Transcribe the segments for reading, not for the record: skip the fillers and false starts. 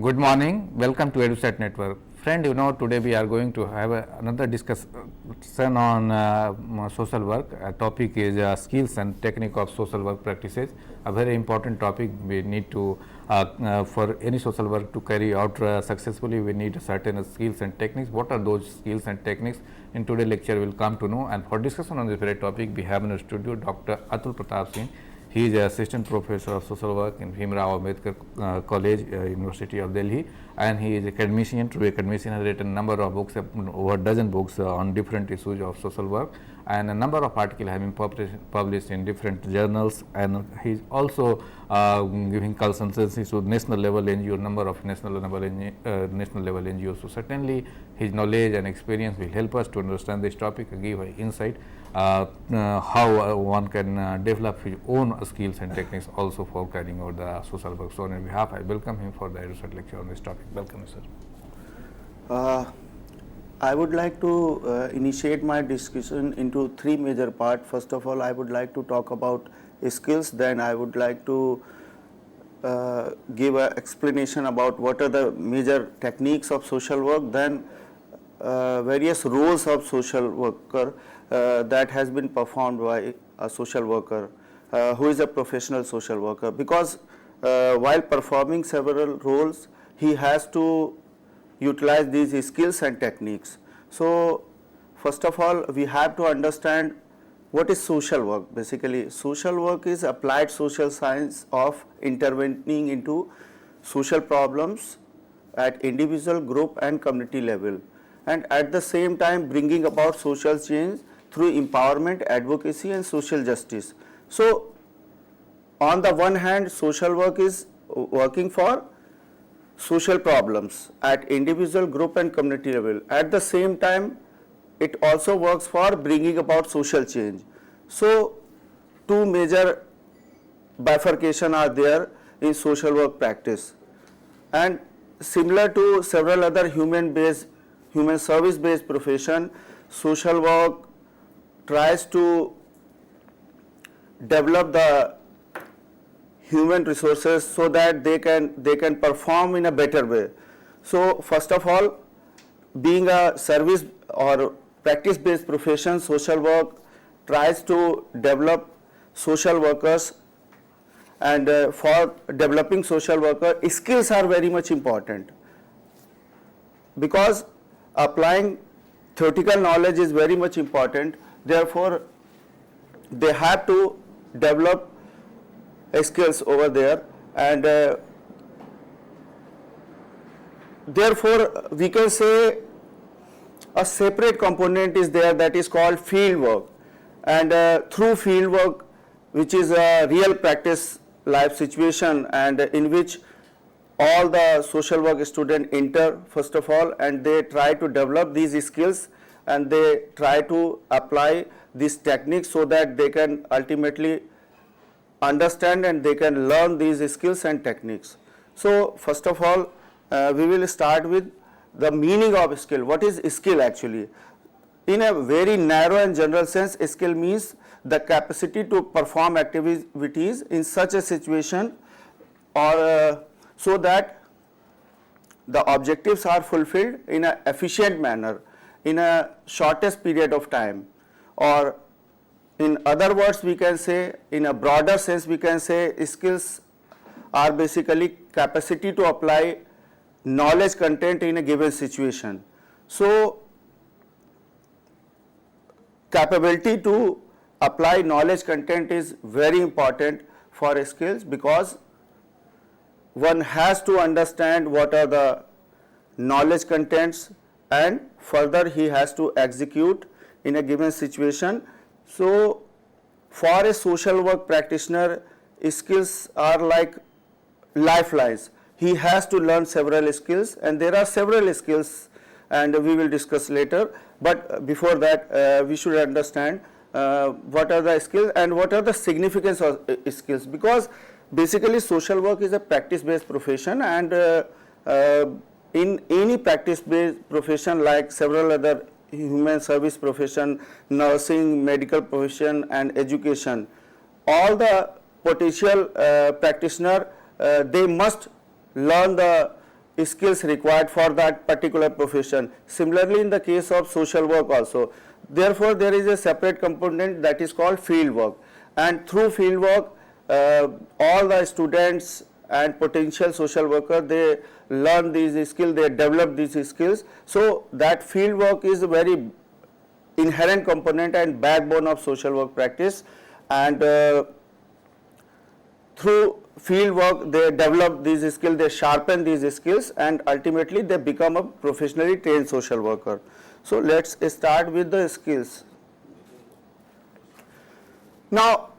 Good morning. Welcome to EduSat Network. Friend, today we are going to have another discussion on social work. Topic is skills and technique of social work practices. A very important topic. We need to, for any social work to carry out successfully, we need certain skills and techniques. What are those skills and techniques? In today's lecture, we will come to know. And for discussion on this very topic, we have in the studio Dr. Atul Pratap Singh. He is assistant professor of social work in Bhimrao Ambedkar College, University of Delhi, and he is academician. True academician, has written a number of books, over a dozen books on different issues of social work, and a number of articles have been published in different journals. And he is also giving consultancy to national level NGO, number of national level NGOs. So certainly his knowledge and experience will help us to understand this topic and give an insight how one can develop his own skills and techniques also for carrying out the social work. So on behalf, I welcome him for the EduSat lecture on this topic. Welcome, sir. I would like to initiate my discussion into three major parts. First of all, I would like to talk about skills. Then I would like to give an explanation about what are the major techniques of social work. Then various roles of social worker that has been performed by a social worker who is a professional social worker, because while performing several roles he has to utilize these skills and techniques. So first of all, we have to understand what is social work. Basically, social work is applied social science of intervening into social problems at individual, group and community level, and at the same time bringing about social change through empowerment, advocacy and social justice. So on the one hand, social work is working for social problems at individual, group and community level. At the same time, it also works for bringing about social change. So two major bifurcation are there in social work practice, and similar to several other human service based profession, social work tries to develop the human resources so that they can perform in a better way. So first of all, being a service or practice based profession, social work tries to develop social workers, and for developing social worker, skills are very much important, because applying theoretical knowledge is very much important. Therefore they have to develop skills over there, and therefore we can say a separate component is there that is called field work. And through field work, which is a real practice life situation, and in which all the social work students enter first of all, and they try to develop these skills and they try to apply these techniques so that they can ultimately understand and they can learn these skills and techniques. So first of all, we will start with the meaning of skill. What is skill actually? In a very narrow and general sense, skill means the capacity to perform activities in such a situation or so that the objectives are fulfilled in an efficient manner in a shortest period of time. Or in other words, we can say, in a broader sense, we can say skills are basically capacity to apply knowledge content in a given situation. So capability to apply knowledge content is very important for skills, because one has to understand what are the knowledge contents, and further he has to execute in a given situation. So for a social work practitioner, skills are like lifelines. He has to learn several skills, and there are several skills, and we will discuss later. But before that, we should understand what are the skills and what are the significance of skills, because basically social work is a practice based profession, and in any practice based profession like several other human service profession, nursing, medical profession and education, all the potential practitioner, they must learn the skills required for that particular profession. Similarly, in the case of social work also. Therefore, there is a separate component that is called field work, and through field work, all the students and potential social worker, they learn these skills, they develop these skills. So that field work is a very inherent component and backbone of social work practice, and through field work they develop these skills, they sharpen these skills, and ultimately they become a professionally trained social worker. So let's start with the skills. Now,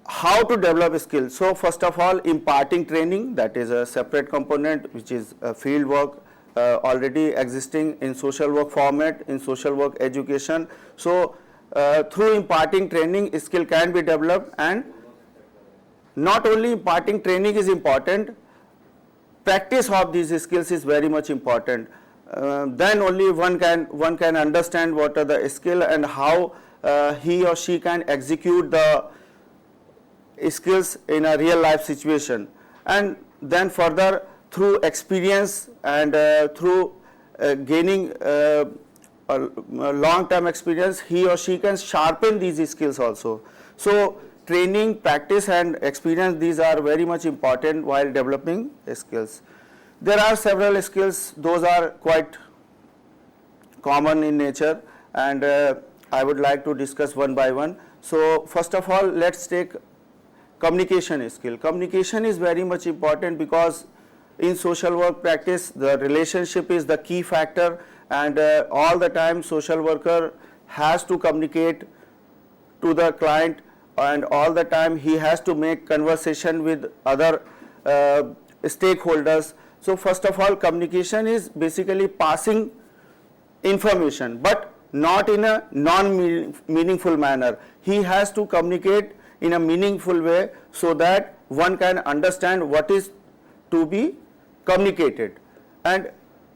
how to develop skills? So first of all, imparting training, that is a separate component which is field work already existing in social work format, in social work education. So through imparting training, skill can be developed, and not only imparting training is important, practice of these skills is very much important. Then only one can understand what are the skill and how he or she can execute the skills in a real life situation. And then further, through experience and through gaining a long term experience, he or she can sharpen these skills also. So training, practice and experience, these are very much important while developing skills. There are several skills, those are quite common in nature, and I would like to discuss one by one. So first of all, let's take communication skill. Communication is very much important because in social work practice, the relationship is the key factor, and all the time social worker has to communicate to the client, and all the time he has to make conversation with other stakeholders. So first of all, communication is basically passing information, but not in a non-meaningful manner. He has to communicate in a meaningful way so that one can understand what is to be communicated. And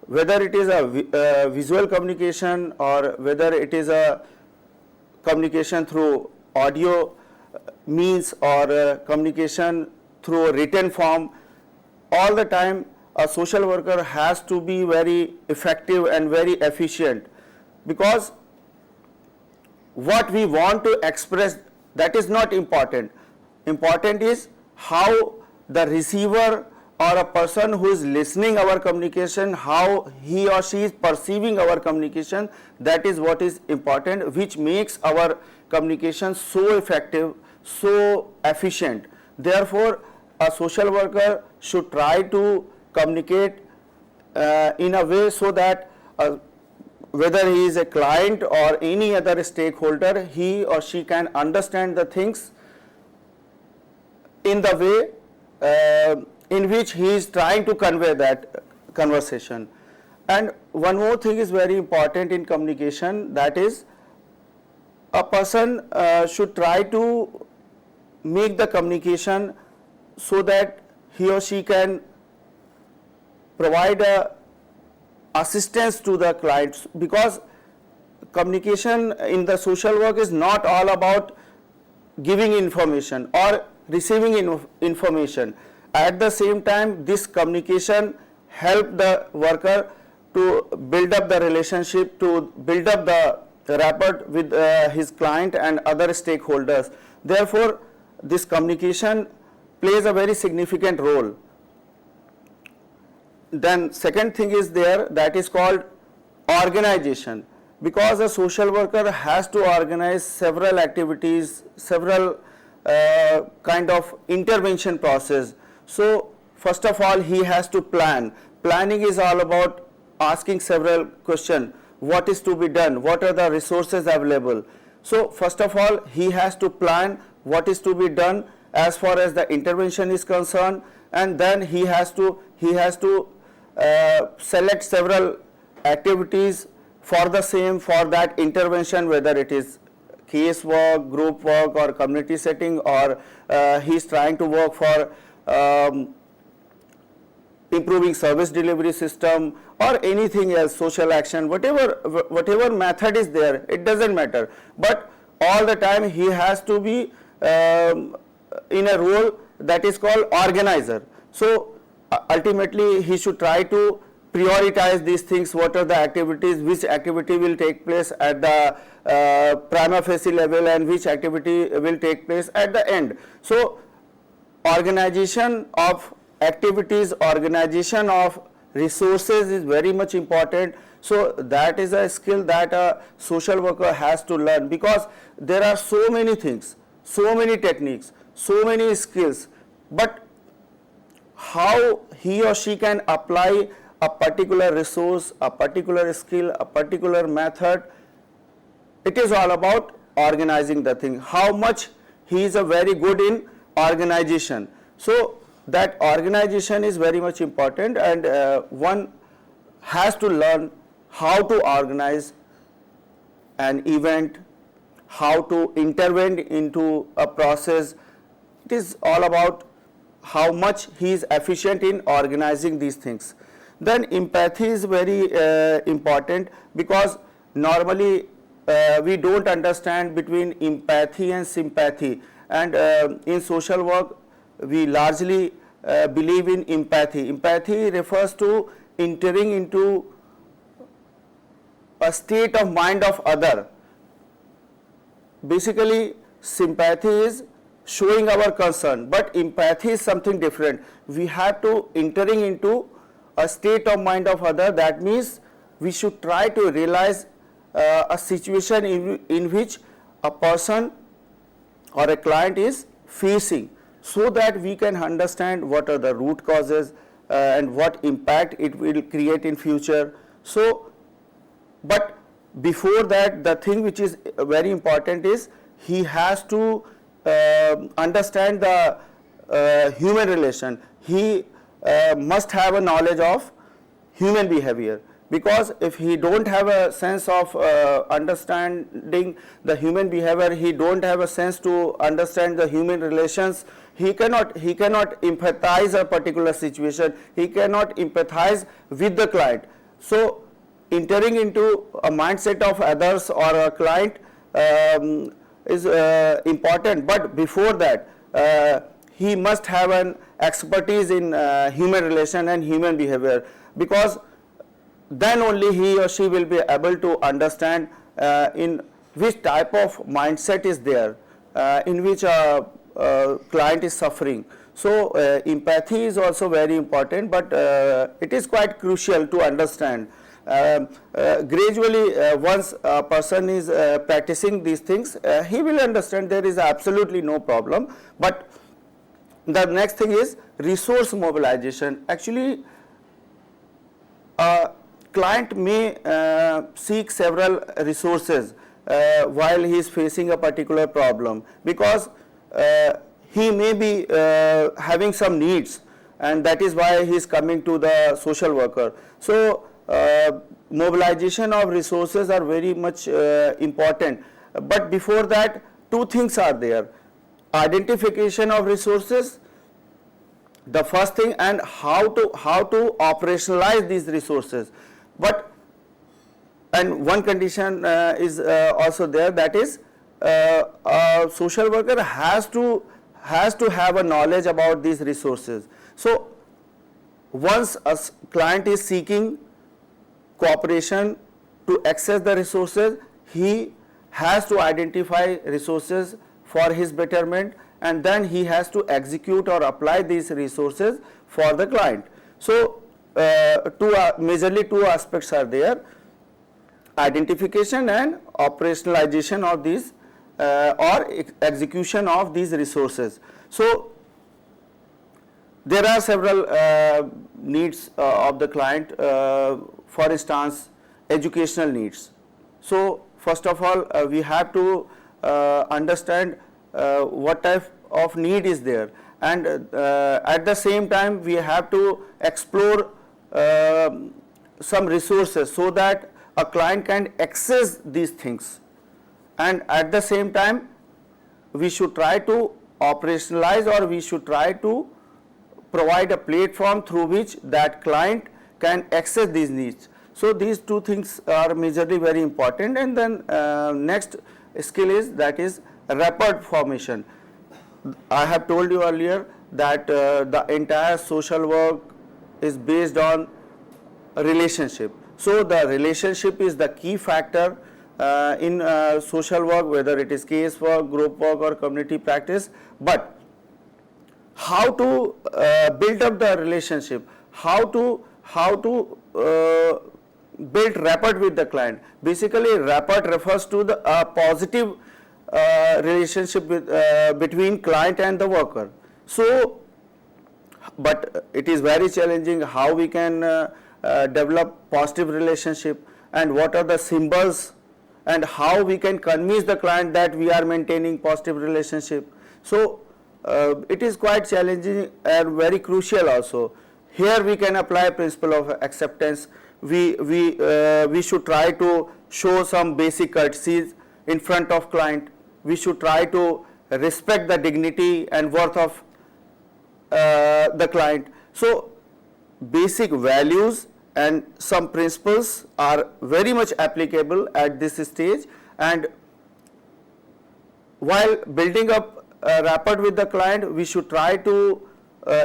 whether it is a visual communication or whether it is a communication through audio means or communication through a written form, all the time a social worker has to be very effective and very efficient, because what we want to express, that is not important. Important is how the receiver or a person who is listening our communication, how he or she is perceiving our communication, that is what is important, which makes our communication so effective, so efficient. Therefore, a social worker should try to communicate in a way so that whether he is a client or any other stakeholder, he or she can understand the things in the way in which he is trying to convey that conversation. And one more thing is very important in communication, that is a person should try to make the communication so that he or she can provide assistance to the clients, because communication in the social work is not all about giving information or receiving information. At the same time, this communication help the worker to build up the relationship, to build up the rapport with his client and other stakeholders. Therefore, this communication plays a very significant role. Then second thing is there, that is called organization, because a social worker has to organize several activities, several kind of intervention process. So first of all, he has to plan. Planning is all about asking several questions. What is to be done? What are the resources available? So first of all, he has to plan what is to be done as far as the intervention is concerned, and then he has to select several activities for the same, for that intervention, whether it is case work, group work or community setting, or he is trying to work for improving service delivery system or anything else, social action, whatever method is there, it doesn't matter. But all the time he has to be in a role that is called organizer. So ultimately he should try to prioritize these things, what are the activities, which activity will take place at the prima facie level and which activity will take place at the end. So organization of activities, organization of resources is very much important. So that is a skill that a social worker has to learn, because there are so many things, so many techniques, so many skills, but how he or she can apply a particular resource, a particular skill, a particular method, it is all about organizing the thing, how much he is a very good in organization. So that organization is very much important, and one has to learn how to organize an event, how to intervene into a process. It is all about how much he is efficient in organizing these things. Then empathy is very important, because normally we don't understand between empathy and sympathy, and in social work we largely believe in empathy. Empathy refers to entering into a state of mind of other. Basically sympathy is showing our concern, but empathy is something different. We have to entering into a state of mind of other. That means we should try to realize a situation in which a person or a client is facing, so that we can understand what are the root causes and what impact it will create in future. So but before that, the thing which is very important is he has to understand the human relation. He must have a knowledge of human behavior, because if he don't have a sense of understanding the human behavior, he don't have a sense to understand the human relations, he cannot empathize a particular situation, he cannot empathize with the client. So entering into a mindset of others or a client is important, but before that he must have an expertise in human relation and human behavior, because then only he or she will be able to understand in which type of mindset is there, in which a client is suffering. So empathy is also very important, but it is quite crucial to understand. Gradually once a person is practicing these things, he will understand, there is absolutely no problem. But the next thing is resource mobilization. Actually a client may seek several resources while he is facing a particular problem, because he may be having some needs, and that is why he is coming to the social worker. So mobilization of resources are very much important, but before that two things are there: identification of resources, the first thing, and how to operationalize these resources. But and one condition is also there, that is a social worker has to have a knowledge about these resources. So once a client is seeking cooperation to access the resources, he has to identify resources for his betterment, and then he has to execute or apply these resources for the client. So majorly two aspects are there: identification and operationalization of these or execution of these resources. So there are several needs of the client, for instance educational needs. So first of all we have to understand what type of need is there, and at the same time we have to explore some resources so that a client can access these things, and at the same time we should try to operationalize, or we should try to provide a platform through which that client can access these needs. So these two things are majorly very important. And then next skill is, that is rapport formation. I have told you earlier that the entire social work is based on a relationship. So the relationship is the key factor in social work, whether it is case work, group work or community practice. But how to build up the relationship, how to build rapport with the client. Basically, rapport refers to the positive relationship with, between client and the worker. So, but it is very challenging how we can develop positive relationship, and what are the symbols, and how we can convince the client that we are maintaining positive relationship. So it is quite challenging and very crucial also. Here we can apply principle of acceptance. We should try to show some basic courtesies in front of client. We should try to respect the dignity and worth of the client. So basic values and some principles are very much applicable at this stage. And while building up a rapport with the client, we should try to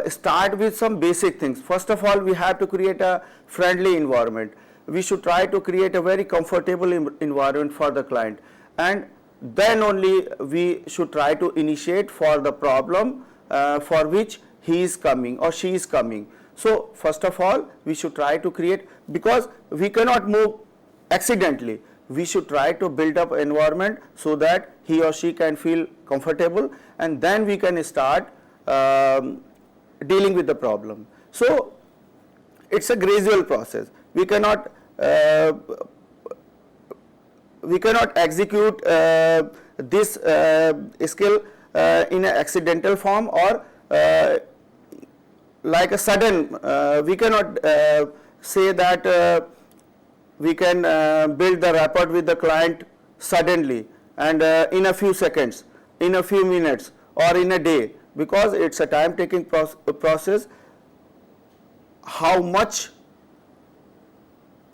start with some basic things. First of all, we have to create a friendly environment. We should try to create a very comfortable environment for the client, and then only we should try to initiate for the problem for which he is coming or she is coming. So first of all, we should try to create, because we cannot move accidentally. We should try to build up an environment so that he or she can feel comfortable, and then we can start dealing with the problem. So it's a gradual process. We cannot execute this skill in an accidental form, or like a sudden. We cannot say that we can build the rapport with the client suddenly and in a few seconds, in a few minutes or in a day, because it's a time taking process. How much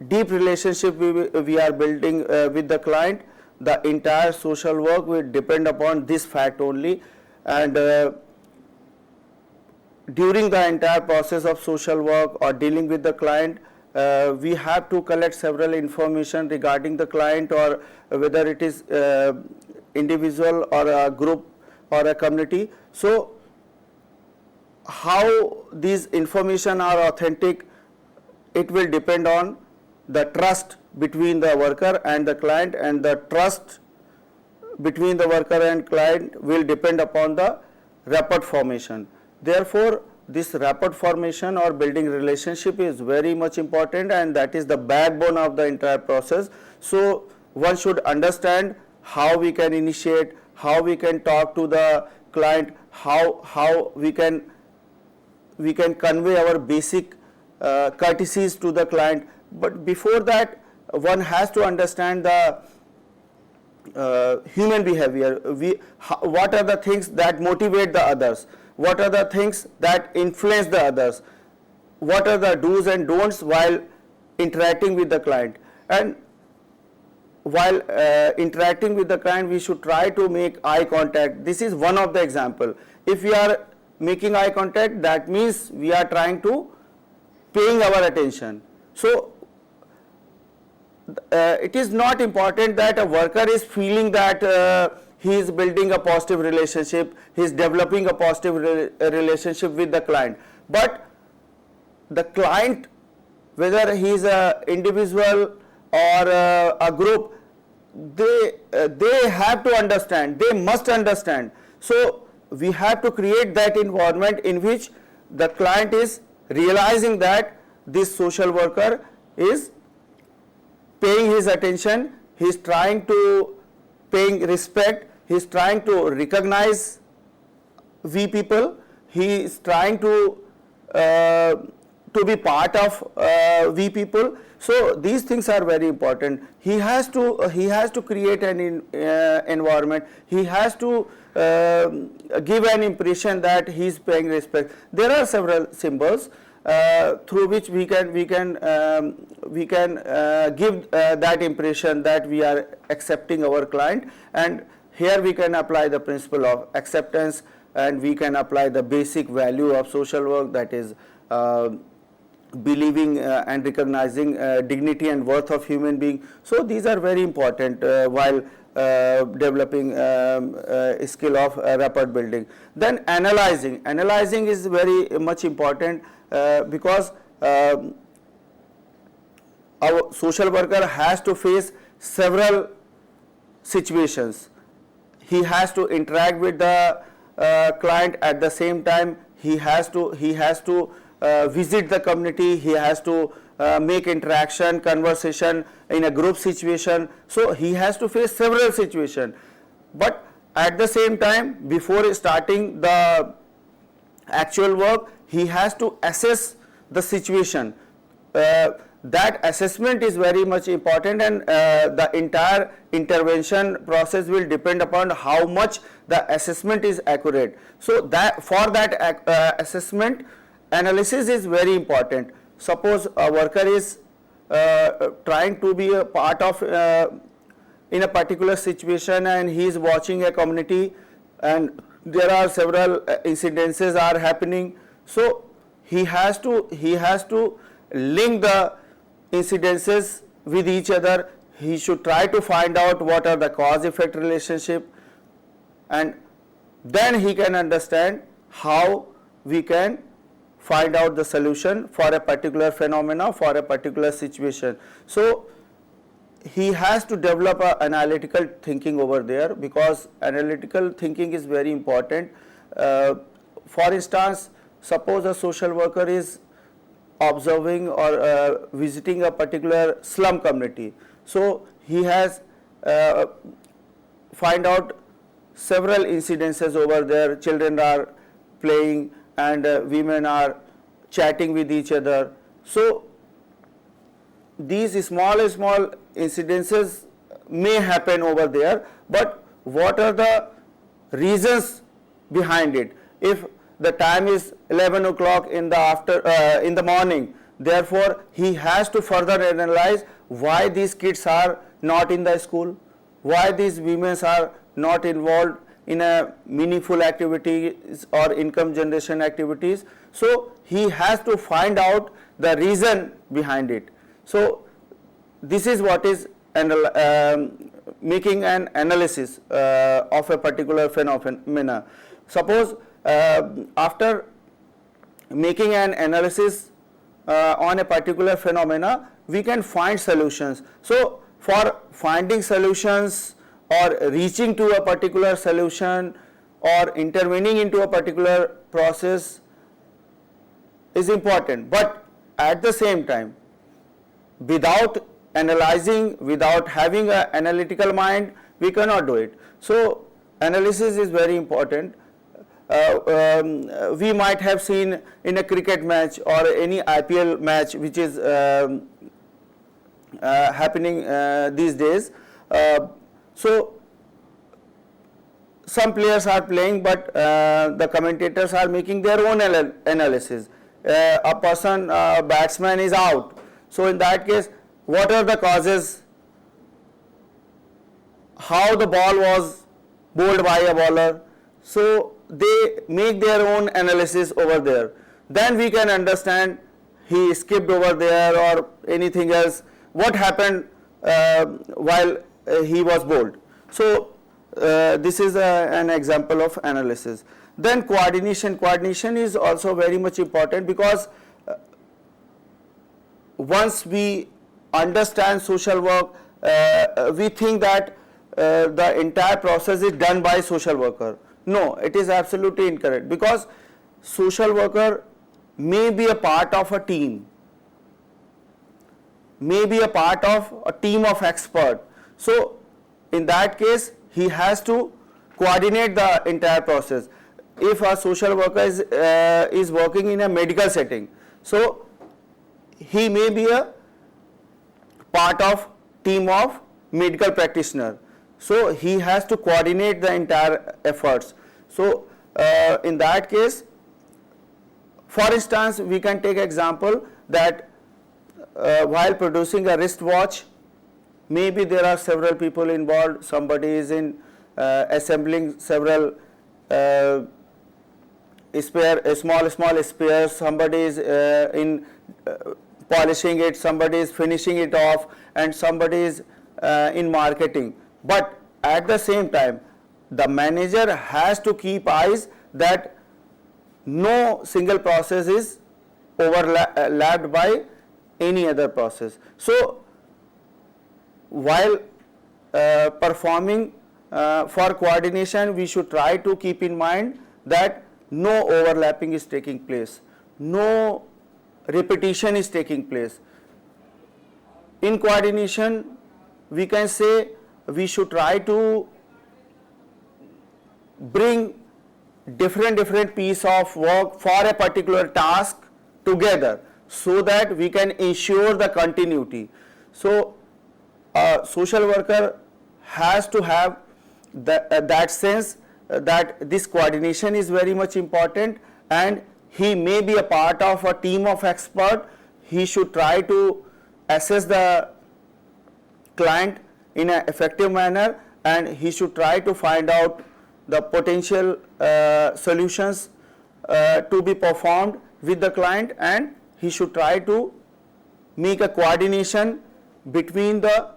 deep relationship we are building with the client, the entire social work will depend upon this fact only. And during the entire process of social work or dealing with the client, we have to collect several information regarding the client, or whether it is individual or a group or a community. So how these information are authentic, it will depend on the trust between the worker and the client, and the trust between the worker and client will depend upon the rapport formation. Therefore, this rapport formation or building relationship is very much important, and that is the backbone of the entire process. So one should understand how we can initiate, how we can talk to the client, how we can convey our basic courtesies to the client. But before that, one has to understand the human behavior. What are the things that motivate the others? What are the things that influence the others? What are the do's and don'ts while interacting with the client? And while interacting with the client, we should try to make eye contact. This is one of the example. If we are making eye contact, that means we are trying to paying our attention. So it is not important that a worker is feeling that he is building a positive relationship, he is developing a positive relationship with the client. But the client, whether he is an individual or a group, they have to understand, they must understand. So we have to create that environment in which the client is realizing that this social worker is paying his attention, he is trying to paying respect, he is trying to recognize we people, he is trying to be part of we people. So these things are very important. He has to create an environment. He has to give an impression that he is paying respect. There are several symbols through which we can give that impression that we are accepting our client, and here we can apply the principle of acceptance, and we can apply the basic value of social work, that is believing and recognizing dignity and worth of human being. So these are very important while developing skill of rapport building. Then analyzing is very much important because our social worker has to face several situations. He has to interact with the client, at the same time he has to visit the community, he has to make interaction, conversation in a group situation. So he has to face several situations, but at the same time, before starting the actual work, he has to assess the situation. That assessment is very much important, and the entire intervention process will depend upon how much the assessment is accurate. So that for that assessment, analysis is very important. Suppose a worker is trying to be a part of in a particular situation, and he is watching a community and there are several incidences are happening. So he has to link the incidences with each other. He should try to find out what are the cause-effect relationship, and then he can understand how we can find out the solution for a particular phenomena, for a particular situation. So he has to develop a analytical thinking over there, because analytical thinking is very important. For instance, suppose a social worker is observing or visiting a particular slum community. So he has find out several incidences over there. Children are playing and women are chatting with each other. So these small incidences may happen over there, but what are the reasons behind it? If the time is 11 o'clock in the morning, therefore he has to further analyze why these kids are not in the school, why these women are not involved in a meaningful activities or income generation activities. So he has to find out the reason behind it. So this is what is making an analysis of a particular phenomena. Suppose after making an analysis on a particular phenomena, we can find solutions. So for finding solutions or reaching to a particular solution or intervening into a particular process is important, but at the same time, without analyzing, without having an analytical mind, we cannot do it. So analysis is very important. We might have seen in a cricket match or any IPL match which is happening these days. So some players are playing, but the commentators are making their own analysis. A person, a batsman is out. So in that case, what are the causes? How the ball was bowled by a bowler? So they make their own analysis over there. Then we can understand he skipped over there or anything else. What happened while he was bowled? So this is an example of analysis. Then coordination is also very much important, because once we understand social work, we think that the entire process is done by social worker. No, it is absolutely incorrect, because social worker may be a part of a team, may be a part of a team of experts. So in that case, he has to coordinate the entire process. If a social worker is working in a medical setting, so he may be a part of team of medical practitioner. So he has to coordinate the entire efforts. So in that case, for instance, we can take example that while producing a wristwatch, maybe there are several people involved. Somebody is in assembling several small spares, somebody is in polishing it, somebody is finishing it off, and somebody is in marketing. But at the same time, the manager has to keep eyes that no single process is overlapped by any other process. So while performing for coordination, we should try to keep in mind that no overlapping is taking place, no repetition is taking place. In coordination, we can say we should try to bring different piece of work for a particular task together so that we can ensure the continuity. So a social worker has to have that sense that this coordination is very much important, and he may be a part of a team of experts. He should try to assess the client in an effective manner, and he should try to find out the potential solutions to be performed with the client, and he should try to make a coordination between the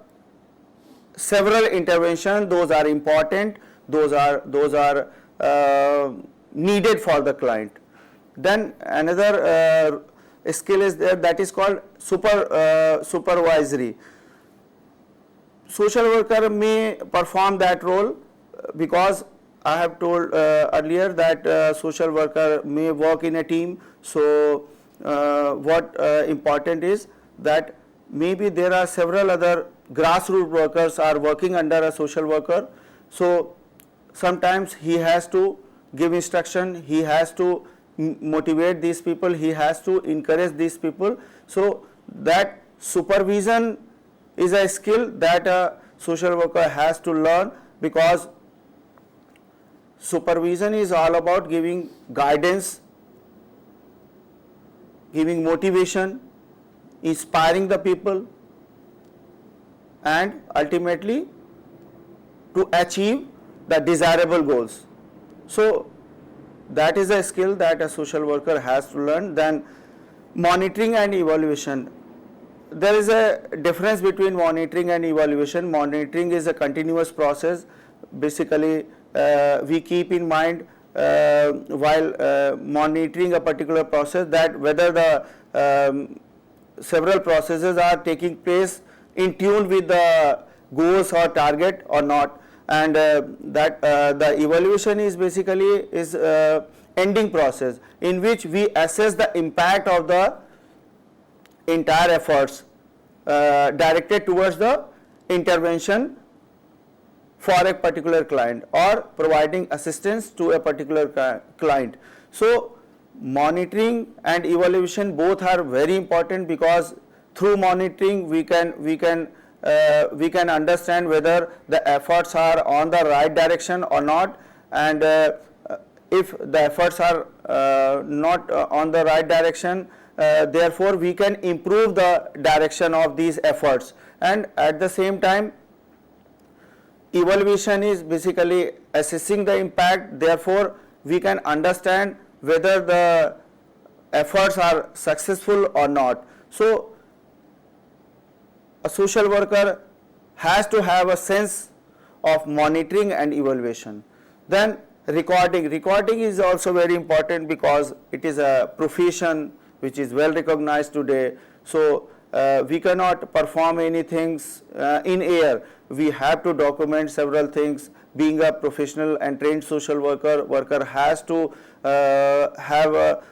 several interventions. Those are important, those are needed for the client. Then another skill is there, that is called supervisory. Social worker may perform that role because I have told earlier that social worker may work in a team. So what important is that maybe there are several other grassroots workers are working under a social worker. So sometimes he has to give instruction, he has to motivate these people, he has to encourage these people. So that supervision is a skill that a social worker has to learn, because supervision is all about giving guidance, giving motivation, inspiring the people, and ultimately to achieve the desirable goals. So that is a skill that a social worker has to learn. Then monitoring and evaluation. There is a difference between monitoring and evaluation. Monitoring is a continuous process. Basically, we keep in mind while monitoring a particular process that whether the several processes are taking place in tune with the goals or target or not, and that the evaluation is basically is ending process in which we assess the impact of the entire efforts directed towards the intervention for a particular client or providing assistance to a particular client. So monitoring and evaluation both are very important, because through monitoring we can understand whether the efforts are on the right direction or not, and if the efforts are not on the right direction, therefore we can improve the direction of these efforts. And at the same time, evaluation is basically assessing the impact, therefore we can understand whether the efforts are successful or not. So a social worker has to have a sense of monitoring and evaluation. Then recording is also very important, because it is a profession which is well recognized today. So we cannot perform anything in air. We have to document several things. Being a professional and trained social worker has to have a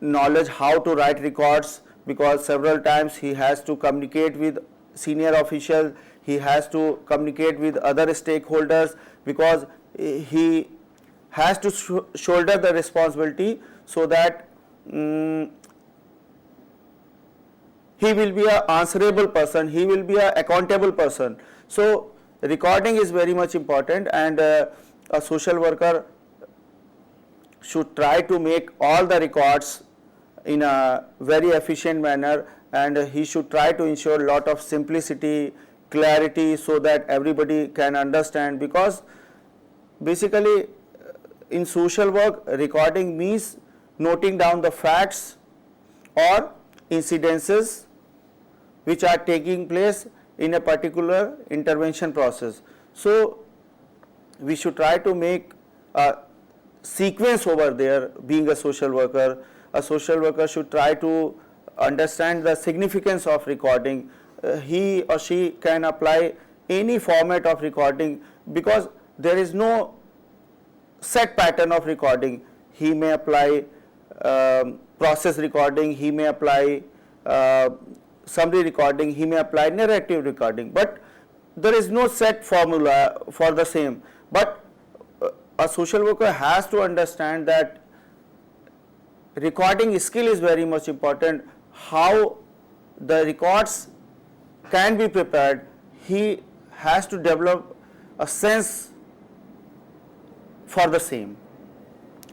knowledge how to write records, because several times he has to communicate with senior officials, he has to communicate with other stakeholders, because he has to shoulder the responsibility, so that he will be an answerable person, he will be an accountable person. So recording is very much important, and a social worker should try to make all the records in a very efficient manner, and he should try to ensure a lot of simplicity, clarity, so that everybody can understand, because basically in social work, recording means noting down the facts or incidences which are taking place in a particular intervention process. So we should try to make a sequence over there. Being a social worker should try to understand the significance of recording. He or she can apply any format of recording because there is no set pattern of recording. He may apply process recording, he may apply summary recording, he may apply narrative recording, but there is no set formula for the same. But a social worker has to understand that recording skill is very much important. How the records can be prepared, he has to develop a sense for the same.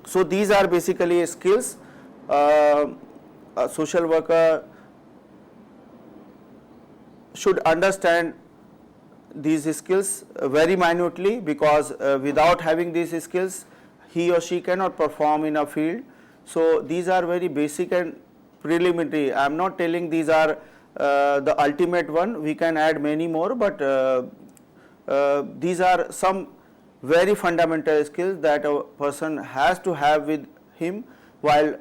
So these are basically skills. A social worker should understand these skills very minutely, because without having these skills he or she cannot perform in a field. So these are very basic and preliminary. I am not telling these are the ultimate one, we can add many more, but these are some very fundamental skills that a person has to have with him while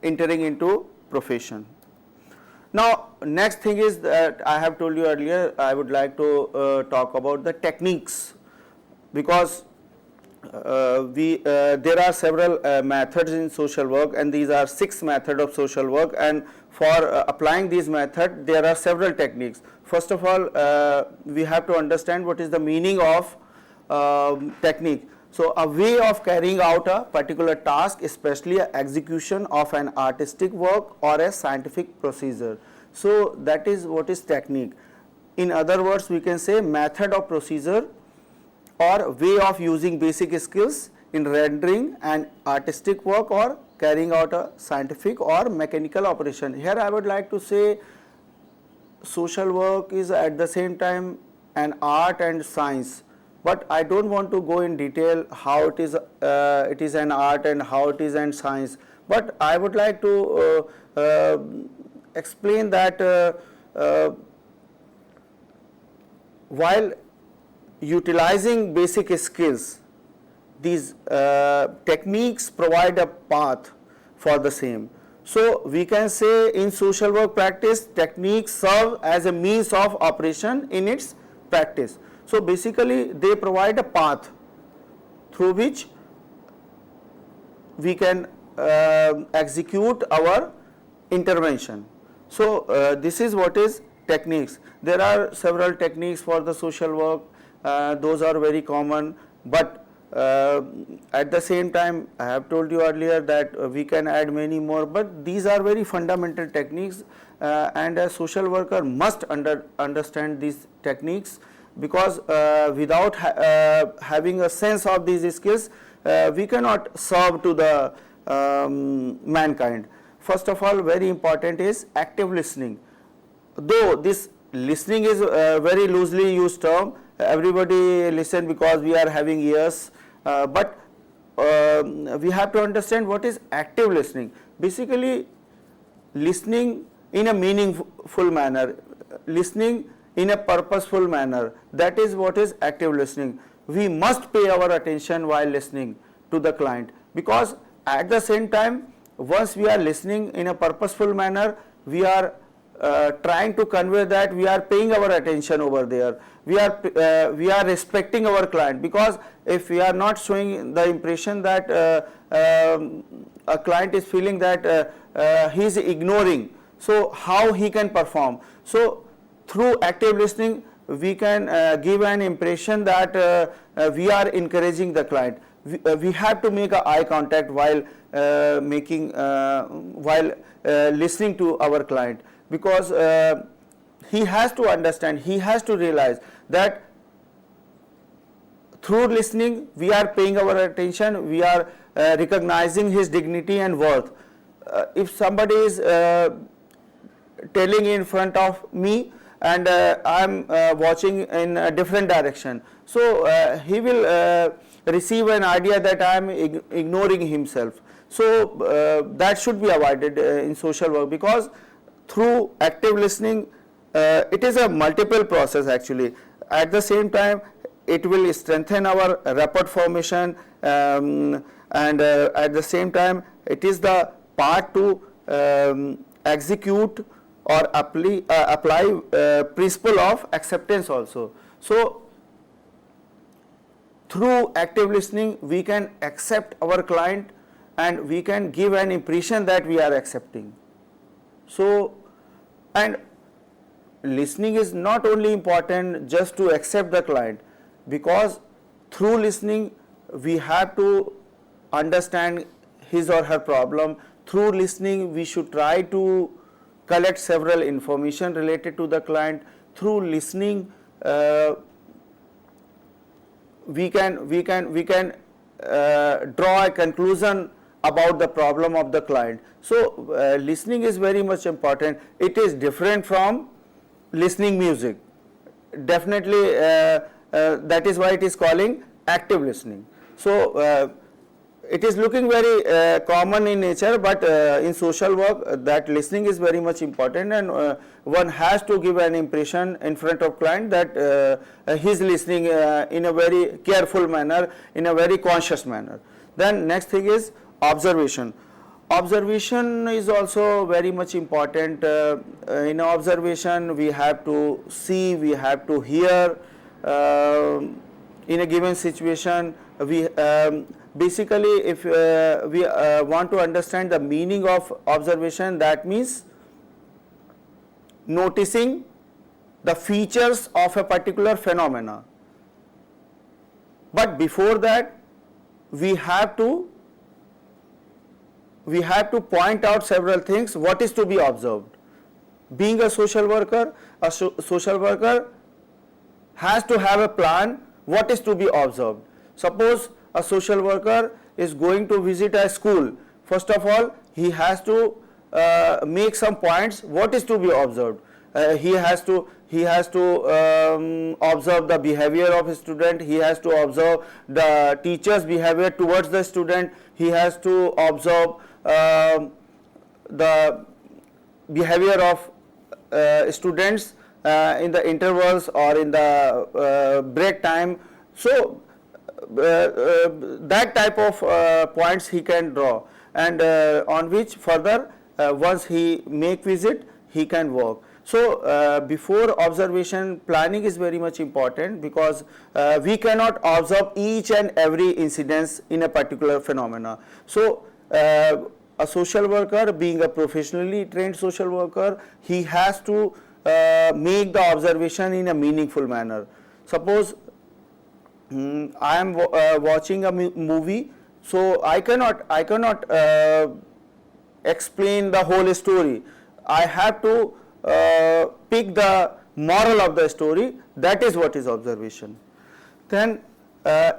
entering into profession. Now next thing is that I have told you earlier, I would like to talk about the techniques, because there are several methods in social work, and these are 6 methods of social work, and for applying these methods there are several techniques. First of all, we have to understand what is the meaning of technique. So a way of carrying out a particular task, especially a execution of an artistic work or a scientific procedure. So that is what is technique. In other words, we can say method of procedure or way of using basic skills in rendering an artistic work or carrying out a scientific or mechanical operation. Here I would like to say social work is at the same time an art and science, but I don't want to go in detail how it is an art and how it is an science, but I would like to explain that while utilizing basic skills, these techniques provide a path for the same. So we can say in social work practice, techniques serve as a means of operation in its practice. So basically they provide a path through which we can execute our intervention. So this is what is techniques. There are several techniques for the social work, those are very common, but at the same time I have told you earlier that we can add many more, but these are very fundamental techniques, and a social worker must understand these techniques, because without having a sense of these skills we cannot serve to the mankind. First of all, very important is active listening. Though this listening is a very loosely used term, everybody listen because we are having ears, but we have to understand what is active listening. Basically listening in a meaningful manner, listening in a purposeful manner, that is what is active listening. We must pay our attention while listening to the client, because at the same time once we are listening in a purposeful manner, we are trying to convey that we are paying our attention over there, we are respecting our client, because if we are not showing the impression that a client is feeling that he is ignoring, so how he can perform. So through active listening we can give an impression that we are encouraging the client. We have to make a eye contact while listening to our client, because he has to understand, he has to realize that through listening we are paying our attention, we are recognizing his dignity and worth. If somebody is telling in front of me and I am watching in a different direction, so he will receive an idea that I am ignoring himself. So that should be avoided in social work, because through active listening, it is a multiple process actually. At the same time, it will strengthen our rapport formation, and at the same time, it is the part to execute or apply principle of acceptance also. So through active listening, we can accept our client and we can give an impression that we are accepting. So, and listening is not only important just to accept the client, because through listening we have to understand his or her problem. Through listening we should try to collect several information related to the client. Through listening we can draw a conclusion about the problem of the client. So listening is very much important. It is different from listening music. Definitely that is why it is calling active listening. So it is looking very common in nature, but in social work that listening is very much important, and one has to give an impression in front of client that he is listening in a very careful manner, in a very conscious manner. Then next thing is observation. Observation is also very much important. In observation we have to see, we have to hear. In a given situation, we basically, if we want to understand the meaning of observation, that means noticing the features of a particular phenomena. But before that, we have to point out several things what is to be observed. Being a social worker has to have a plan what is to be observed. Suppose a social worker is going to visit a school. First of all, he has to make some points what is to be observed. He has to observe the behavior of a student. He has to observe the teacher's behavior towards the student. He has to observe the behavior of students in the intervals or in the break time. So that type of points he can draw, and on which further once he make visit he can work. So before observation, planning is very much important, because we cannot observe each and every incidence in a particular phenomena. So a social worker, being a professionally trained social worker, he has to make the observation in a meaningful manner. Suppose I am watching a movie, so I cannot explain the whole story. I have to pick the moral of the story. That is what is observation. Then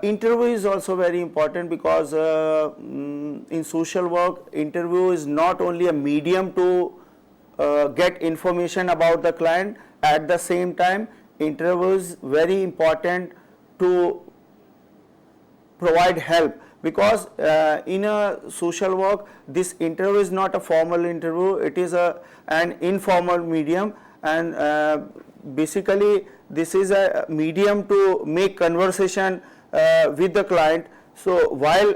interview is also very important, because in social work, interview is not only a medium to get information about the client. At the same time, interview is very important to provide help, because in a social work this interview is not a formal interview, it is an informal medium, and basically this is a medium to make conversation with the client. So while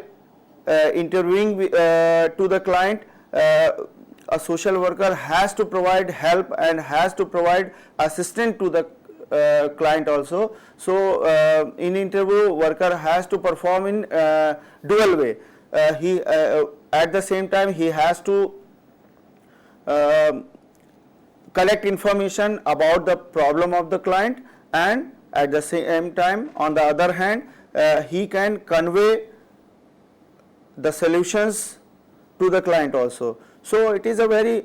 interviewing to the client, a social worker has to provide help and has to provide assistance to the client also. So in interview, worker has to perform in dual way. He at the same time he has to collect information about the problem of the client, and at the same time, on the other hand, he can convey the solutions to the client also. So it is a very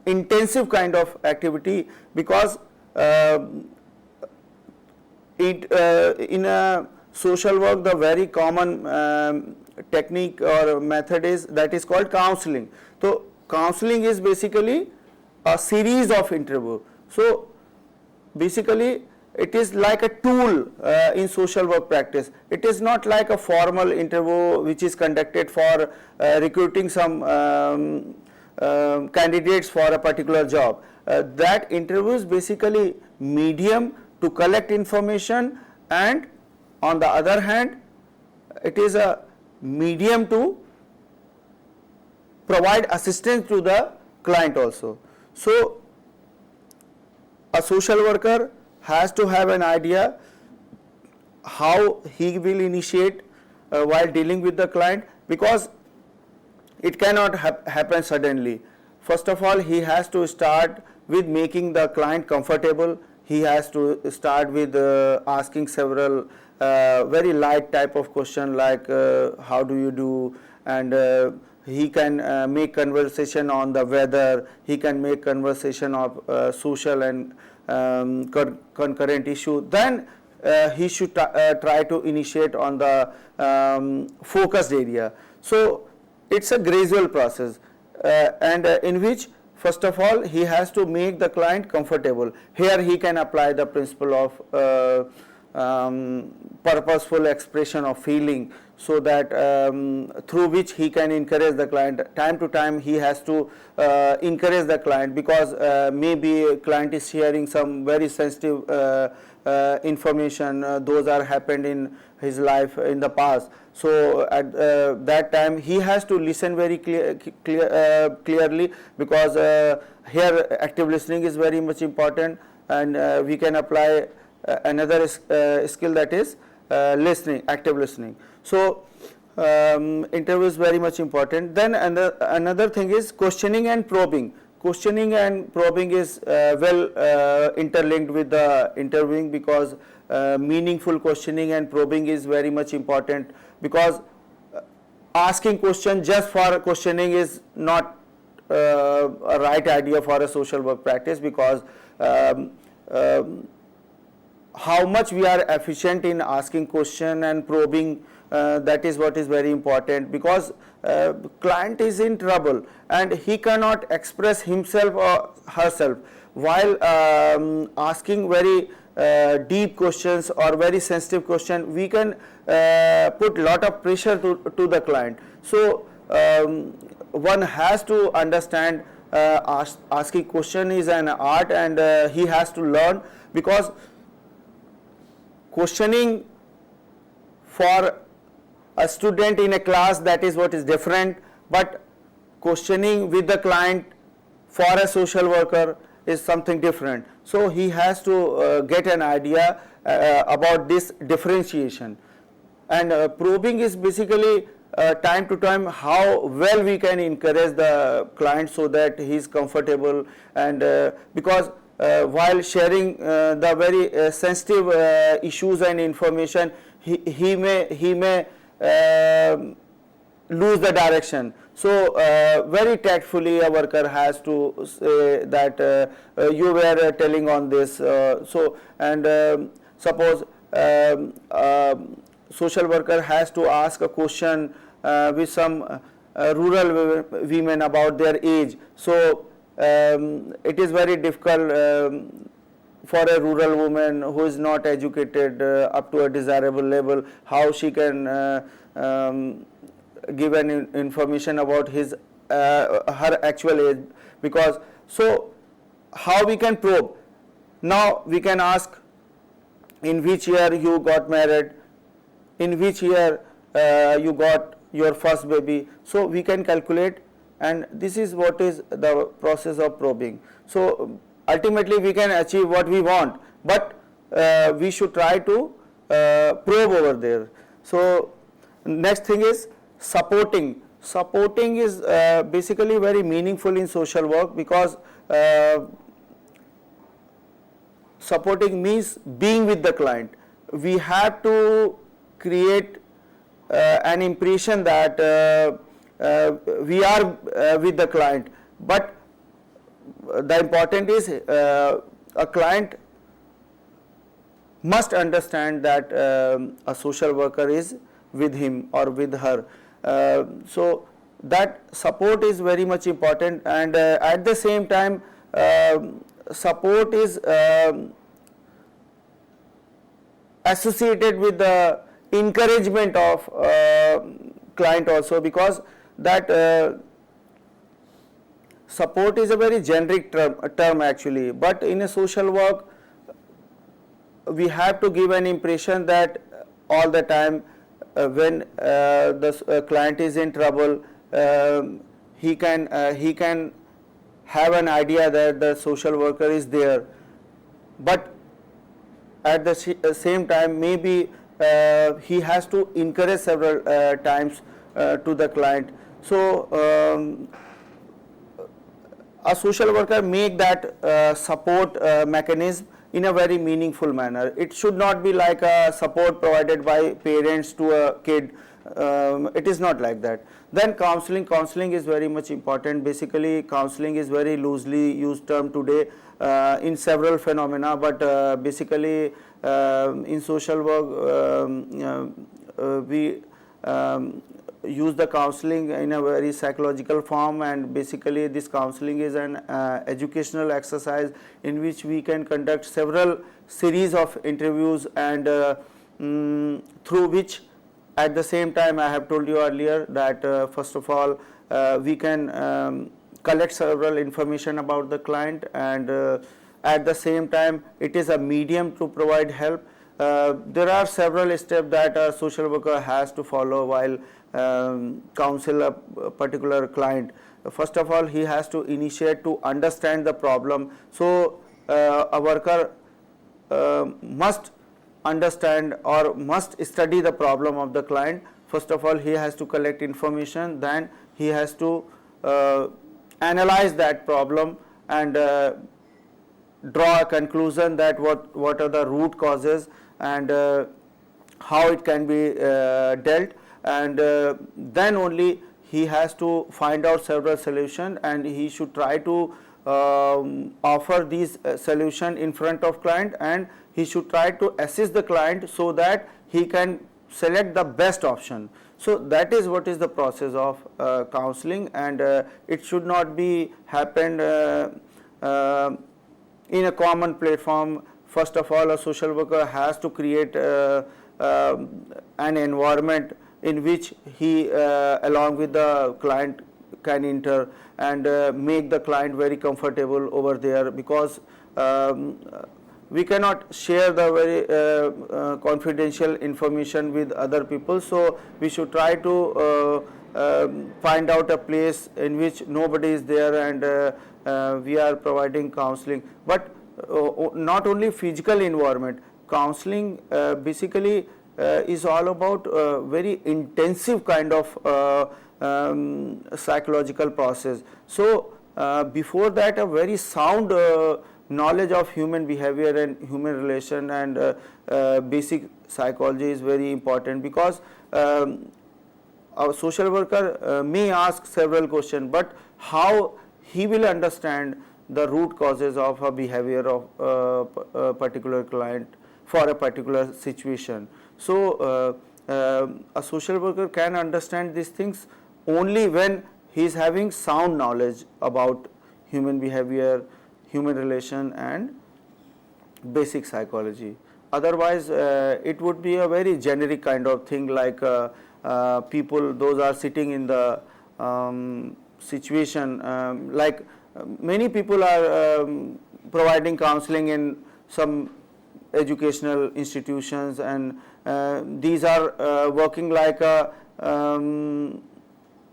intensive kind of activity, because in a social work the very common technique or method is called counseling. So counseling is basically a series of interview. So basically it is like a tool in social work practice. It is not like a formal interview which is conducted for recruiting some candidates for a particular job. That interview is basically medium to collect information, and on the other hand it is a medium to provide assistance to the client also. So a social worker has to have an idea how he will initiate while dealing with the client, because it cannot happen suddenly. First of all, he has to start with making the client comfortable. He has to start with asking several very light type of question like how do you do, and he can make conversation on the weather, he can make conversation of social and concurrent issue. Then he should try to initiate on the focused area. So it's a gradual process, and in which first of all he has to make the client comfortable. Here he can apply the principle of purposeful expression of feeling, so that through which he can encourage the client. Time to time he has to encourage the client, because maybe a client is sharing some very sensitive information, those are happened in his life in the past. So at that time he has to listen very clearly, because here active listening is very much important, and we can apply another skill, that is listening, active listening. So interview is very much important. Then another thing is questioning and probing. Questioning and probing is well interlinked with the interviewing, because meaningful questioning and probing is very much important, because asking question just for questioning is not a right idea for a social work practice, because how much we are efficient in asking question and probing, that is what is very important, because client is in trouble and he cannot express himself or herself while asking very deep questions or very sensitive question. We can put lot of pressure to the client. So one has to understand asking question is an art, and he has to learn, because questioning for a student in a class, that is what is different, but questioning with the client for a social worker is something different. So he has to get an idea about this differentiation. And probing is basically time to time how well we can encourage the client so that he is comfortable, and because while sharing the very sensitive issues and information, he may lose the direction. So very tactfully a worker has to say that you were telling on this, so, and suppose social worker has to ask a question with some rural women about their age. So it is very difficult for a rural woman who is not educated up to a desirable level, how she can give an information about his her actual age. Because so how we can probe? Now we can ask, in which year you got married, in which year you got your first baby. So we can calculate, and this is what is the process of probing. So ultimately we can achieve what we want, but we should try to probe over there. So next thing is supporting. Supporting is basically very meaningful in social work, because supporting means being with the client. We have to create an impression that we are with the client, but the important is a client must understand that a social worker is with him or with her. So that support is very much important, and at the same time support is associated with the encouragement of client also, because that support is a very generic term actually, but in a social work we have to give an impression that all the time when the client is in trouble, he can have an idea that the social worker is there, but at the same time maybe he has to encourage several times to the client. So a social worker make that support mechanism in a very meaningful manner. It should not be like a support provided by parents to a kid. It is not like that. Then counseling is very much important. Basically counseling is very loosely used term today in several phenomena, but basically in social work we use the counseling in a very psychological form, and basically this counseling is an educational exercise in which we can conduct several series of interviews, and through which at the same time I have told you earlier that first of all we can collect several information about the client, and at the same time it is a medium to provide help. There are several steps that a social worker has to follow while counsel a particular client. First of all, he has to initiate to understand the problem. So a worker must understand or must study the problem of the client. First of all, he has to collect information, then he has to analyze that problem and draw a conclusion that what are the root causes and how it can be dealt, and then only he has to find out several solutions, and he should try to offer these solution in front of client, and he should try to assist the client so that he can select the best option. So that is what is the process of counseling, and it should not be happened in a common platform. First of all, a social worker has to create an environment in which he along with the client can enter and make the client very comfortable over there, because we cannot share the very confidential information with other people. So we should try to find out a place in which nobody is there, and we are providing counseling. But not only physical environment, counseling basically is all about very intensive kind of psychological process. So before that, a very sound knowledge of human behavior and human relation and basic psychology is very important, because a social worker may ask several questions, but how he will understand the root causes of a behavior of a particular client for a particular situation. So a social worker can understand these things only when he is having sound knowledge about human behavior, human relation and basic psychology. Otherwise it would be a very generic kind of thing, like people those are sitting in the situation, like many people are providing counseling in some educational institutions, and these are working like a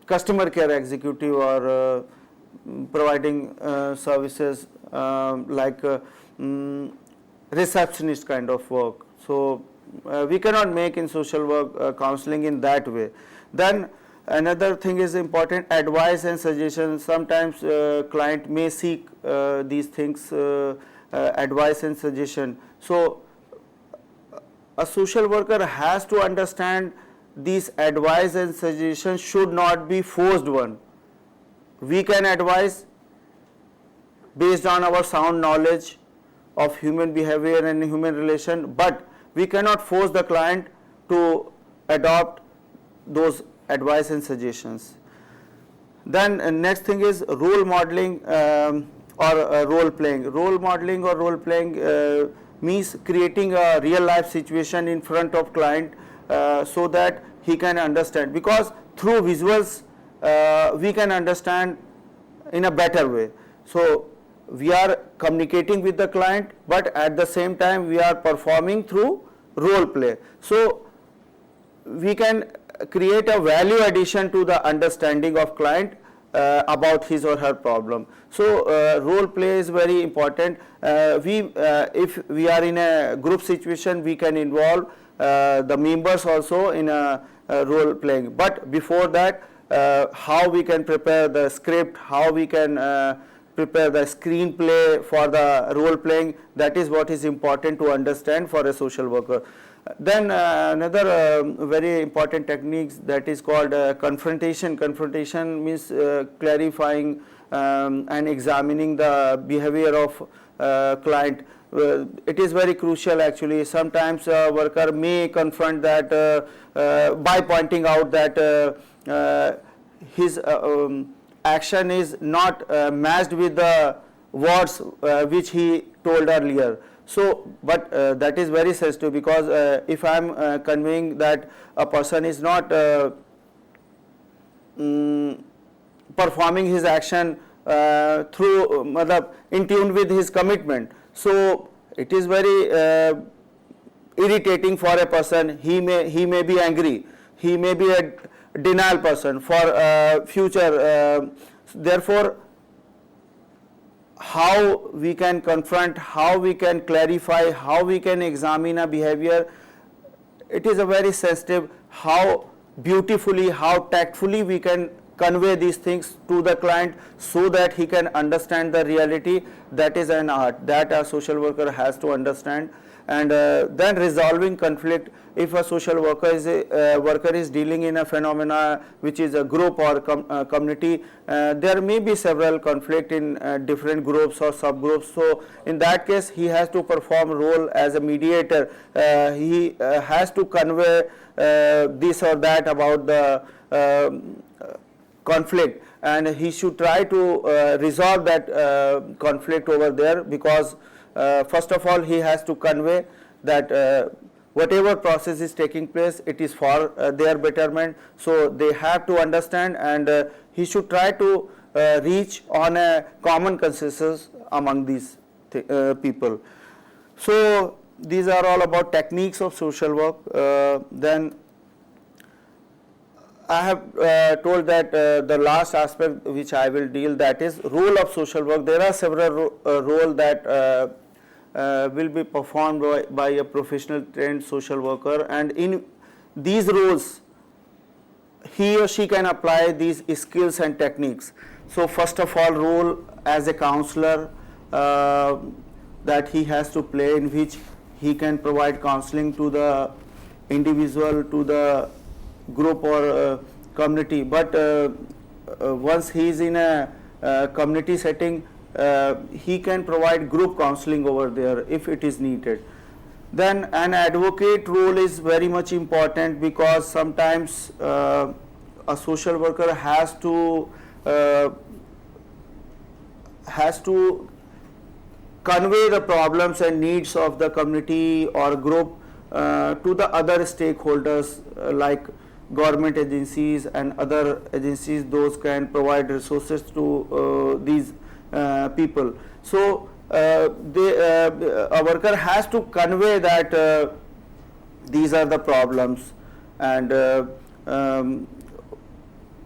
customer care executive or providing services like receptionist kind of work. So we cannot make in social work counseling in that way. Then another thing is important, advice and suggestion. Sometimes client may seek these things, advice and suggestion. So a social worker has to understand these advice and suggestion should not be forced one. We can advise based on our sound knowledge of human behavior and human relation, but we cannot force the client to adopt those advice and suggestions. Then next thing is role modeling or role playing. Role modeling or role playing means creating a real life situation in front of client so that he can understand, because through visuals we can understand in a better way. So we are communicating with the client, but at the same time we are performing through role play. So we can create a value addition to the understanding of client about his or her problem. So role play is very important. If we are in a group situation, we can involve the members also in a role playing. But before that, how we can prepare the script, how we can prepare the screenplay for the role playing, that is what is important to understand for a social worker. Then another very important techniques, that is called confrontation. Confrontation means clarifying and examining the behavior of client. It is very crucial actually. Sometimes a worker may confront that by pointing out that his action is not matched with the words which he told earlier. So, but that is very sensitive, because if I am conveying that a person is not performing his action through in tune with his commitment, so it is very irritating for a person. He may be angry, he may be a denial person for future. Therefore, how we can confront, how we can clarify, how we can examine a behavior, it is a very sensitive. How beautifully, how tactfully we can convey these things to the client so that he can understand the reality, that is an art that a social worker has to understand. And then resolving conflict. If a social worker is dealing in a phenomena which is a group or community, there may be several conflict in different groups or subgroups. So in that case, he has to perform role as a mediator. He has to convey this or that about the conflict, and he should try to resolve that conflict over there, because first of all he has to convey that whatever process is taking place, it is for their betterment. So they have to understand, and he should try to reach on a common consensus among these people. So these are all about techniques of social work. Then I have told that the last aspect which I will deal, that is role of social work. There are several roles that will be performed by a professional trained social worker, and in these roles he or she can apply these skills and techniques. So first of all, role as a counselor that he has to play, in which he can provide counseling to the individual, to the group or community. But once he is in a community setting, he can provide group counseling over there if it is needed. Then an advocate role is very much important, because sometimes a social worker has to convey the problems and needs of the community or group to the other stakeholders, like government agencies and other agencies. Those can provide resources to these people. So a worker has to convey that these are the problems, and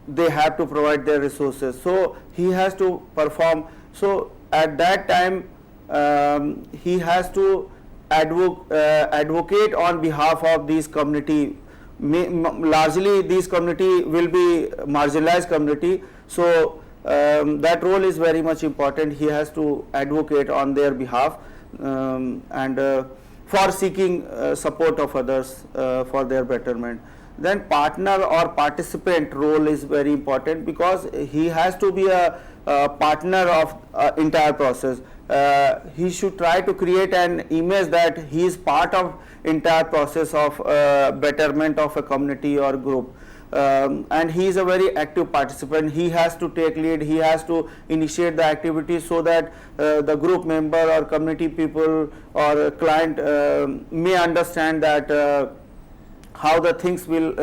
they have to provide their resources. So he has to perform. So at that time he has to advocate on behalf of these community. Largely these community will be marginalized community. So that role is very much important. He has to advocate on their behalf and for seeking support of others for their betterment. Then partner or participant role is very important, because he has to be a partner of entire process. He should try to create an image that he is part of entire process of betterment of a community or group. and he is a very active participant. He has to take lead, he has to initiate the activity so that the group member or community people or client may understand that how the things will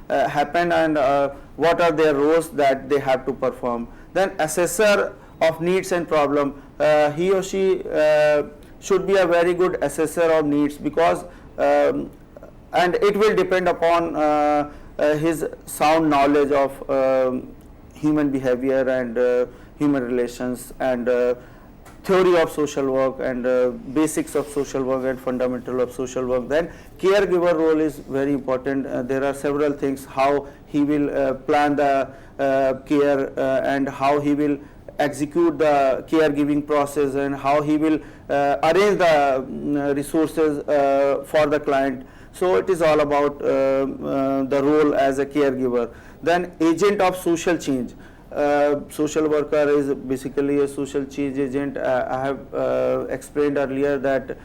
happen and what are their roles that they have to perform. Then assessor of needs and problem, he or she should be a very good assessor of needs, because and it will depend upon his sound knowledge of human behavior and human relations and theory of social work and basics of social work and fundamental of social work. Then caregiver role is very important. There are several things, how he will plan the care and how he will execute the caregiving process and how he will arrange the resources for the client. So it is all about the role as a caregiver. Then agent of social change. Social worker is basically a social change agent. I have explained earlier that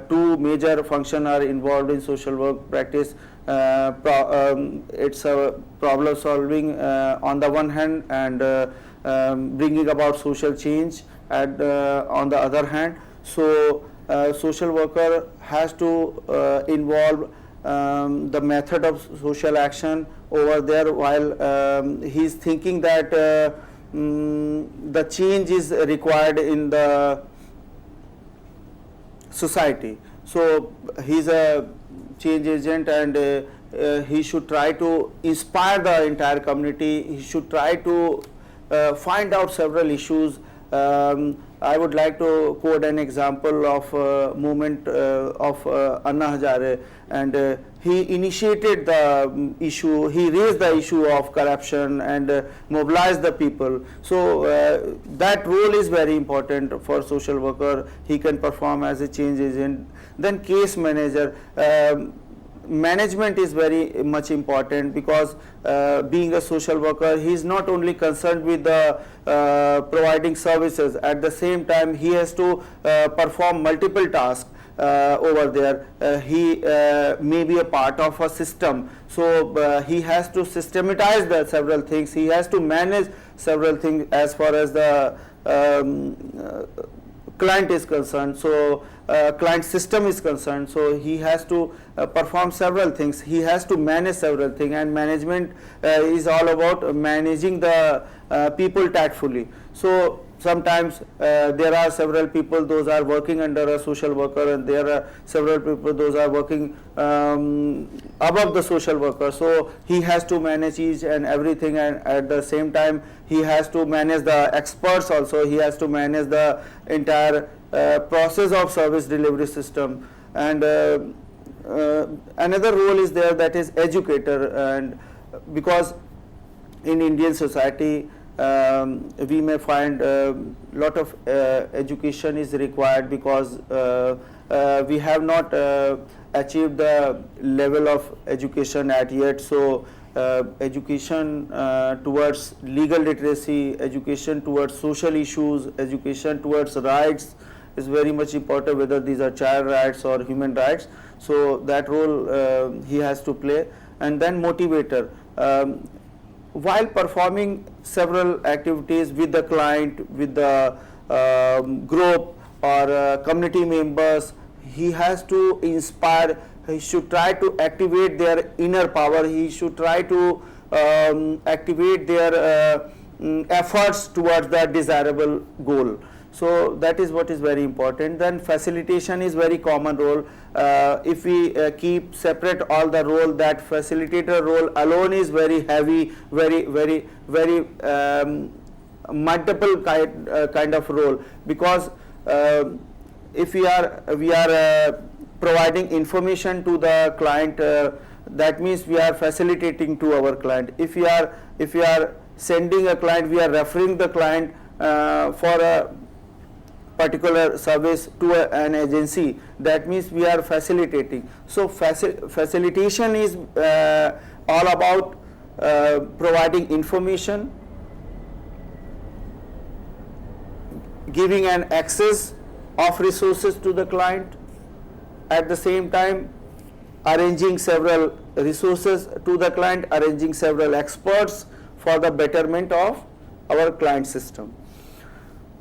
two major functions are involved in social work practice. It's a problem solving on the one hand, and bringing about social change on the other hand. So social worker has to involve the method of social action over there, while he is thinking that the change is required in the society. So he is a change agent, and he should try to inspire the entire community. He should try to find out several issues. I would like to quote an example of movement of Anna Hazare, and he initiated the issue, he raised the issue of corruption and mobilized the people. So that role is very important for social worker. He can perform as a change agent. Then case manager. Management is very much important, because being a social worker, he is not only concerned with the providing services, at the same time he has to perform multiple tasks over there. He may be a part of a system, so he has to systematize the several things, he has to manage several things as far as the client is concerned. So client system is concerned, so he has to perform several things, he has to manage several things, and management is all about managing the people tactfully. So sometimes there are several people, those are working under a social worker, and there are several people, those are working above the social worker. So he has to manage each and everything, and at the same time he has to manage the experts also, he has to manage the entire process of service delivery system. And another role is there, that is educator. And because in Indian society we may find a lot of education is required, because we have not achieved the level of education at yet. So education towards legal literacy, education towards social issues, education towards rights is very much important, whether these are child rights or human rights. So that role he has to play. And then motivator. While performing several activities with the client, with the group or community members, he has to inspire, he should try to activate their inner power, he should try to activate their efforts towards the desirable goal. So that is what is very important. Then facilitation is very common role. If we keep separate all the role, that facilitator role alone is very heavy, very multiple kind of role, because if we are providing information to the client, that means we are facilitating to our client. If we are sending a client, we are referring the client for a particular service to an agency, that means we are facilitating. So facilitation is all about providing information, giving an access of resources to the client, at the same time arranging several resources to the client, arranging several experts for the betterment of our client system.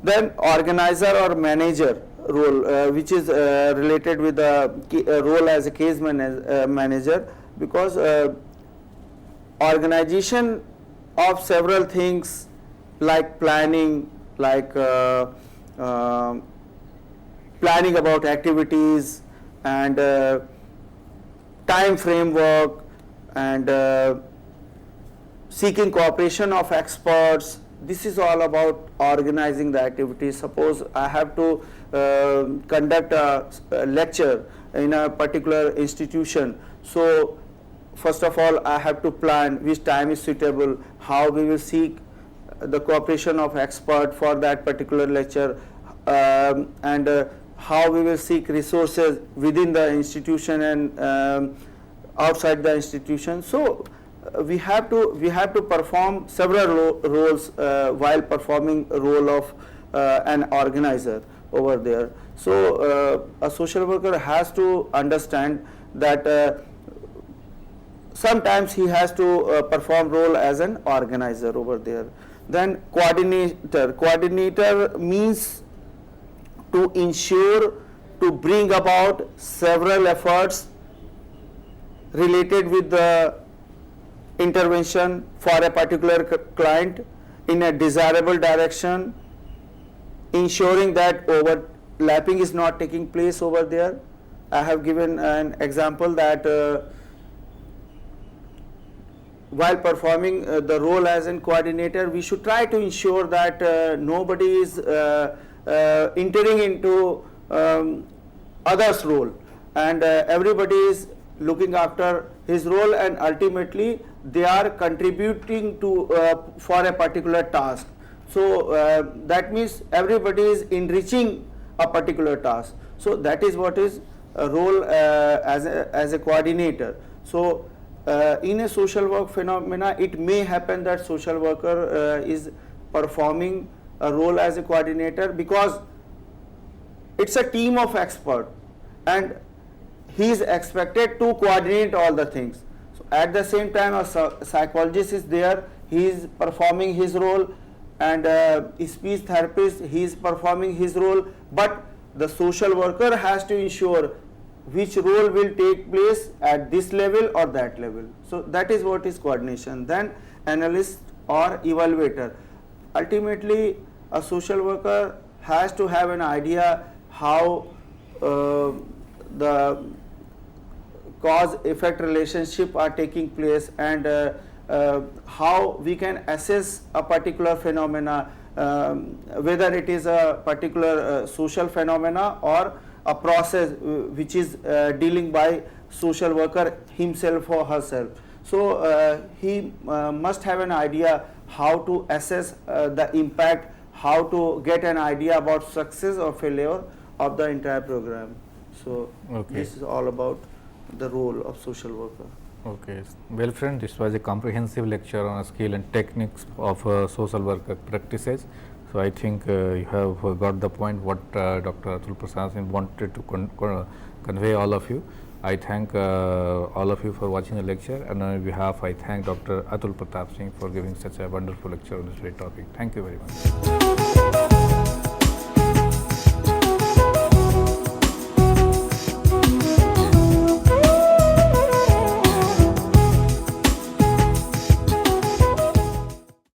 Then organizer or manager role, which is related with the role as a case manager, because organization of several things like planning, like planning about activities and time framework and seeking cooperation of experts. This is all about organizing the activities. Suppose I have to conduct a lecture in a particular institution. So first of all, I have to plan which time is suitable, how we will seek the cooperation of expert for that particular lecture, and how we will seek resources within the institution and outside the institution. So we have to perform several roles while performing a role of an organizer over there. So a social worker has to understand that sometimes he has to perform role as an organizer over there. Then coordinator means to ensure, to bring about several efforts related with the intervention for a particular client in a desirable direction, ensuring that overlapping is not taking place over there. I have given an example that while performing the role as a coordinator, we should try to ensure that nobody is entering into others' role, and everybody is looking after his role, and ultimately they are contributing to for a particular task. So that means everybody is enriching a particular task. So that is what is a role as a coordinator. So in a social work phenomena, it may happen that social worker is performing a role as a coordinator because it's a team of experts and he is expected to coordinate all the things. So at the same time, a psychologist is there, he is performing his role, and a speech therapist, he is performing his role, but the social worker has to ensure which role will take place at this level or that level. So that is what is coordination. Then analyst or evaluator. Ultimately, a social worker has to have an idea how the cause-effect relationship are taking place, and how we can assess a particular phenomena, whether it is a particular social phenomena or a process which is dealing by social worker himself or herself. So he must have an idea how to assess the impact, how to get an idea about success or failure of the entire program. So this is all about the role of social worker. Okay. Well, friend, this was a comprehensive lecture on skill and techniques of social work practices. So I think you have got the point what Dr. Atul Prasad Singh wanted to convey all of you. I thank all of you for watching the lecture, and on behalf I thank Dr. Atul Pratap Singh for giving such a wonderful lecture on this very topic. Thank you very much.